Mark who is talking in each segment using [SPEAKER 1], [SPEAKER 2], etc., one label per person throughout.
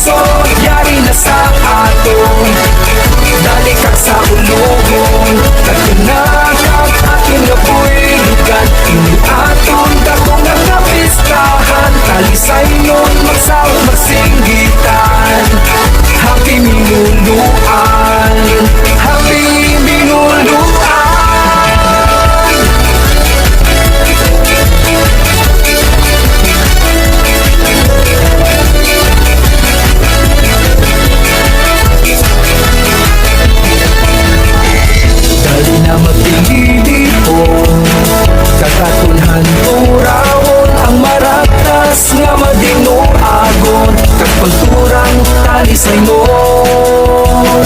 [SPEAKER 1] asenso, yari na sa aton. Dali kag sa ulugon, katunakag aking nabuhigan. Ini aton dakong nakapistahan, talisay nun magsawag magsinggitan. Happy minuluan, happy minuluan. Dali na magpililipon, kakatunhan turawon ang maratas nga madinuagon. Kagpagturang talisay nun,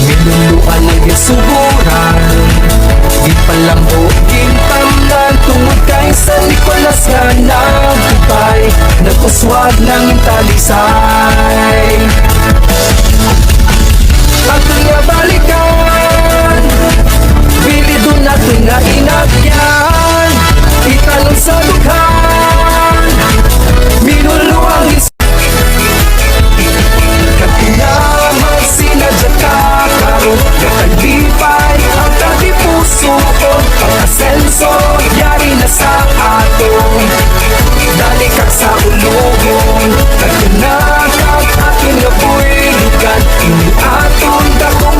[SPEAKER 1] minuluan na gisuguran, di palambo gintamnan. Tungod kay San Nicolas nga nagtupay, nagkuswag ng talisay. Aton nga balikan, bilido natin nga inagyan, italon sa dughan, minuluang katinamag sinadya ka karon. Kakalipay ang katipuso ko, pag-asenso, yari na sa aton. Dali kag sa ulugon, katunakag aking nabuhigan. Ini aton dakong